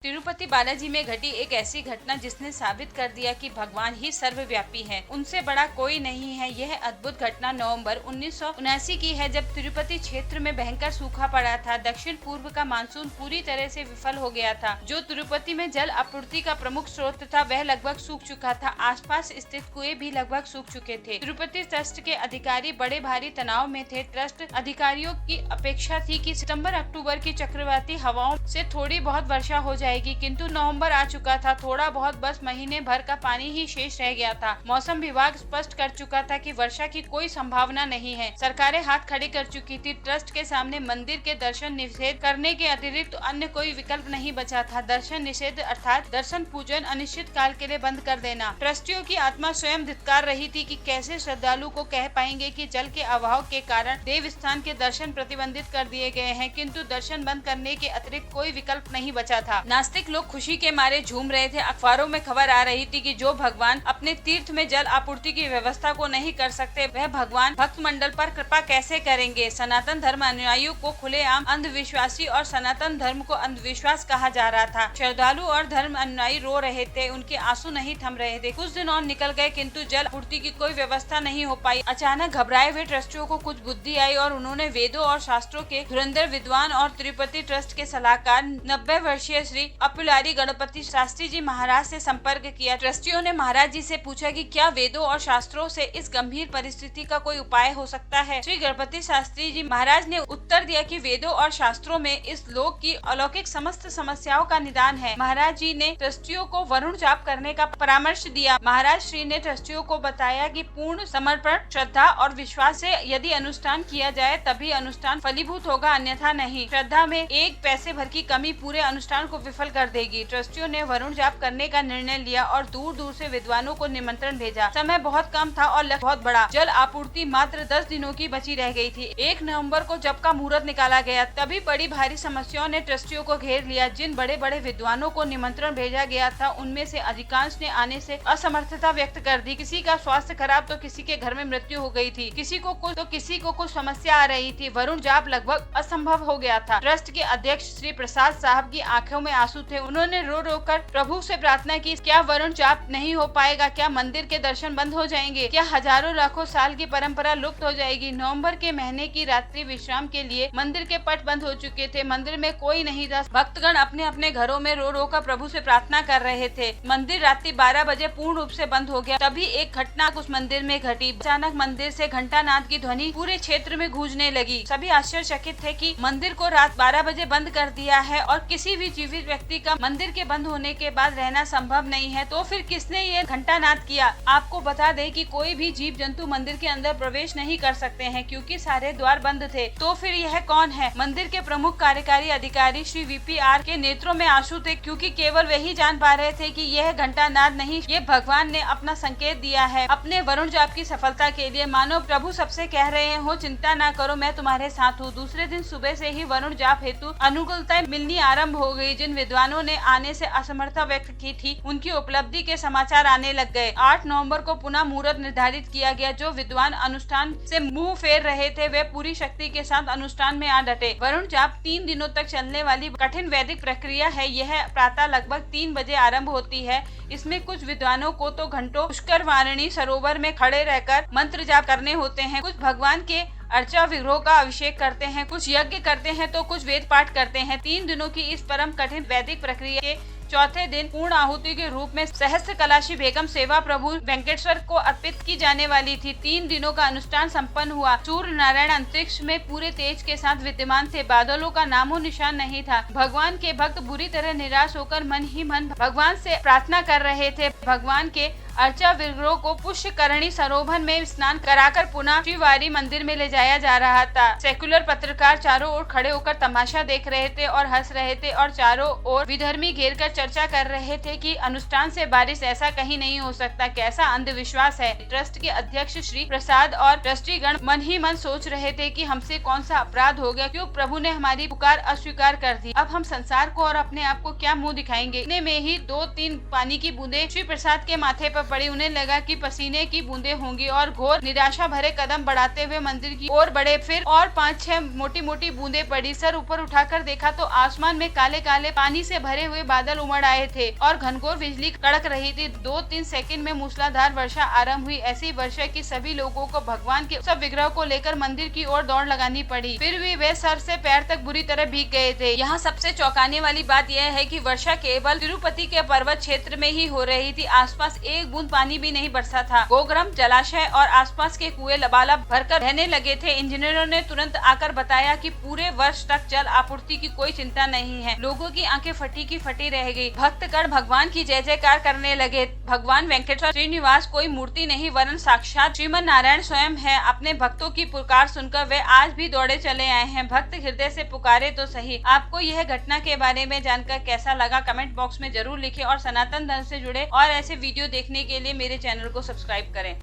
तिरुपति बालाजी में घटी एक ऐसी घटना जिसने साबित कर दिया कि भगवान ही सर्वव्यापी है, उनसे बड़ा कोई नहीं है। यह अद्भुत घटना नवंबर 1979 की है, जब तिरुपति क्षेत्र में भयंकर सूखा पड़ा था। दक्षिण पूर्व का मानसून पूरी तरह से विफल हो गया था। जो तिरुपति में जल आपूर्ति का प्रमुख स्रोत था वह लगभग सूख चुका था। आसपास स्थित कुएं भी लगभग सूख चुके थे। तिरुपति ट्रस्ट के अधिकारी बड़े भारी तनाव में थे। ट्रस्ट अधिकारियों की अपेक्षा थी कि सितंबर-अक्टूबर की चक्रवाती हवाओं से थोड़ी बहुत वर्षा हो जाएगी, किंतु नवंबर आ चुका था। थोड़ा बहुत बस महीने भर का पानी ही शेष रह गया था। मौसम विभाग स्पष्ट कर चुका था कि वर्षा की कोई संभावना नहीं है। सरकारें हाथ खड़े कर चुकी थी। ट्रस्ट के सामने मंदिर के दर्शन निषेध करने के अतिरिक्त अन्य कोई विकल्प नहीं बचा था। दर्शन निषेध अर्थात दर्शन पूजन अनिश्चित काल के लिए बंद कर देना। ट्रस्टियों की आत्मा स्वयं धिक्कार रही थी कि कैसे श्रद्धालु को कह पाएंगे कि जल के अभाव के कारण देव स्थान के दर्शन प्रतिबंधित कर दिए गए हैं, किंतु दर्शन बंद करने के अतिरिक्त कोई विकल्प नहीं बचा था। नास्तिक लोग खुशी के मारे झूम रहे थे। अखबारों में खबर आ रही थी कि जो भगवान अपने तीर्थ में जल आपूर्ति की व्यवस्था को नहीं कर सकते, वह भगवान भक्त मंडल पर कृपा कैसे करेंगे। सनातन धर्म अनुयायियों को खुलेआम अंधविश्वासी और सनातन धर्म को अंधविश्वास कहा जा रहा था। श्रद्धालु और धर्म अनुयायी रो रहे थे, उनके आंसू नहीं थम रहे थे। कुछ दिन और निकल गए, किंतु जल आपूर्ति की कोई व्यवस्था नहीं हो पाई। अचानक घबराए हुए ट्रस्टियों को कुछ बुद्धि आई और उन्होंने वेदों और शास्त्रों के धुरंधर विद्वान और तिरुपति ट्रस्ट के सलाहकार 90 वर्षीय श्री अपुलारी गणपति शास्त्री जी महाराज से संपर्क किया। ट्रस्टियों ने महाराज जी से पूछा कि क्या वेदों और शास्त्रों से इस गंभीर परिस्थिति का कोई उपाय हो सकता है। श्री गणपति शास्त्री जी महाराज ने उत्तर दिया कि वेदों और शास्त्रों में इस लोक की अलौकिक समस्त समस्याओं का निदान है। महाराज जी ने ट्रस्टियों को वरुण जाप करने का परामर्श दिया। महाराज श्री ने ट्रस्टियों को बताया कि पूर्ण समर्पण, श्रद्धा और विश्वास से यदि अनुष्ठान किया जाए तभी अनुष्ठान फलीभूत होगा, अन्यथा नहीं। श्रद्धा में एक पैसे भर की कमी पूरे अनुष्ठान को विफल कर देगी। ट्रस्टियों ने वरुण जाप करने का निर्णय लिया और दूर दूर से विद्वानों को निमंत्रण भेजा। समय बहुत कम था और लक्ष्य बहुत बड़ा। जल आपूर्ति मात्र 10 दिनों की बची रह गई थी। 1 नवंबर को जब का मुहूर्त निकाला गया, तभी बड़ी भारी समस्याओं ने ट्रस्टियों को घेर लिया। जिन बड़े बड़े विद्वानों को निमंत्रण भेजा गया था, उनमें से अधिकांश ने आने से असमर्थता व्यक्त कर दी। किसी का स्वास्थ्य खराब तो किसी के घर में मृत्यु हो गई थी, किसी को कुछ समस्या आ रही थी। वरुण जाप लगभग असंभव हो गया था। ट्रस्ट के अध्यक्ष श्री प्रसाद साहब की आंखों में आंसू थे। उन्होंने रो रो कर प्रभु से प्रार्थना की, क्या वरुण जाप नहीं हो पाएगा? क्या मंदिर के दर्शन बंद हो जाएंगे? क्या हजारों लाखों साल की परंपरा लुप्त हो जाएगी? नवंबर के महीने की रात्रि विश्राम के लिए मंदिर के पट बंद हो चुके थे। मंदिर में कोई नहीं था। भक्तगण अपने अपने घरों में रो रो कर प्रभु से प्रार्थना कर रहे थे। मंदिर रात्रि 12 बजे पूर्ण रूप से बंद हो गया। तभी एक घटना उस मंदिर में घटी। अचानक मंदिर से घंटानाद की ध्वनि पूरे क्षेत्र में गूंजने लगी। सभी आश्चर्यचकित थे कि मंदिर को रात 12 बजे बंद कर दिया है और किसी भी जीवित व्यक्ति का मंदिर के बंद होने के बाद रहना संभव नहीं है, तो फिर किसने ये घंटानाद किया? आपको बता दें कि कोई भी जीव जंतु मंदिर के अंदर प्रवेश नहीं कर सकते हैं, क्योंकि सारे द्वार बंद थे। तो फिर यह कौन है? मंदिर के प्रमुख कार्यकारी अधिकारी श्री VPR के नेत्रों में आंसू थे, क्योंकि केवल वही जान पा रहे थे कि यह घंटानाद नहीं, ये भगवान ने अपना संकेत दिया है अपने वरुण जाप की सफलता के लिए। मानो प्रभु सबसे कह रहे हो, चिंता न करो, मैं तुम्हारे साथ हूँ। दूसरे दिन सुबह से ही वरुण जाप हेतु अनुकूलताएं मिलनी आरंभ हो गई। जिन विद्वानों ने आने से असमर्थता व्यक्त की थी, उनकी उपलब्धि के समाचार आने लग गए। 8 नवंबर को पुनः मुहूर्त निर्धारित किया गया। जो विद्वान अनुष्ठान से मुंह फेर रहे थे, वे पूरी शक्ति के साथ अनुष्ठान में आ डटे। वरुण जाप 3 दिनों तक चलने वाली कठिन वैदिक प्रक्रिया है। यह प्रातः लगभग 3 बजे आरंभ होती है। इसमें कुछ विद्वानों को तो घंटों पुष्कर वारिणी सरोवर में खड़े रहकर मंत्र जाप करने होते हैं। कुछ भगवान के अर्चा विग्रह का अभिषेक करते हैं, कुछ यज्ञ करते हैं तो कुछ वेद पाठ करते हैं। 3 दिनों की इस परम कठिन वैदिक प्रक्रिया के चौथे दिन पूर्ण आहुति के रूप में सहस्त्र कलाशी बेगम सेवा प्रभु वेंकटेश्वर को अर्पित की जाने वाली थी। 3 दिनों का अनुष्ठान संपन्न हुआ। सूर्य नारायण अंतरिक्ष में पूरे तेज के साथ विद्यमान थे। बादलों का नामो निशान नहीं था। भगवान के भक्त बुरी तरह निराश होकर मन ही मन भगवान से प्रार्थना कर रहे थे। भगवान के अर्चा विग्रह को पुष्करणी सरोवर में स्नान कराकर पुनः श्रीवारी मंदिर में ले जाया जा रहा था। सेकुलर पत्रकार चारों ओर खड़े होकर तमाशा देख रहे थे और हंस रहे थे और चारों ओर विधर्मी घेर कर चर्चा कर रहे थे कि अनुष्ठान से बारिश ऐसा कहीं नहीं हो सकता, कैसा अंधविश्वास है। ट्रस्ट के अध्यक्ष श्री प्रसाद और ट्रस्टीगण मन ही मन सोच रहे थे कि हमसे कौन सा अपराध हो गया, क्यों प्रभु ने हमारी पुकार अस्वीकार कर दी। अब हम संसार को और अपने आप को क्या मुंह दिखाएंगे। इतने में ही 2-3 पानी की बूंदे श्री प्रसाद के माथे पर पड़ी। उन्हें लगा कि पसीने की बूंदें होंगी और घोर निराशा भरे कदम बढ़ाते हुए मंदिर की ओर बढ़े। फिर और 5-6 मोटी मोटी बूंदें पड़ी। सर ऊपर उठाकर देखा तो आसमान में काले काले पानी से भरे हुए बादल उमड़ आए थे और घनघोर बिजली कड़क रही थी। 2-3 सेकंड में मूसलाधार वर्षा आरंभ हुई। ऐसी वर्षा की सभी लोगों को भगवान के सब विग्रह को लेकर मंदिर की ओर दौड़ लगानी पड़ी। फिर भी वे सर से पैर तक बुरी तरह भीग गए थे। यहाँ सबसे चौंकाने वाली बात यह है कि वर्षा केवल तिरुपति के पर्वत क्षेत्र में ही हो रही थी। आसपास एक बूंद पानी भी नहीं बरसा था। गोग्रम जलाशय और आसपास के कुएं लबालब भरकर रहने लगे थे। इंजीनियरों ने तुरंत आकर बताया कि पूरे वर्ष तक जल आपूर्ति की कोई चिंता नहीं है। लोगों की आंखें फटी की फटी रह गई। भक्तगण भगवान की जय जयकार करने लगे। भगवान वेंकटेश्वर श्रीनिवास कोई मूर्ति नहीं वरन साक्षात श्रीमन नारायण स्वयं है। अपने भक्तों की पुकार सुनकर वे आज भी दौड़े चले आए हैं। भक्त हृदय से पुकारे तो सही। आपको यह घटना के बारे में जानकर कैसा लगा कमेंट बॉक्स में जरूर लिखें और सनातन धर्म से जुड़े और ऐसे वीडियो देखने के लिए मेरे चैनल को सब्सक्राइब करें।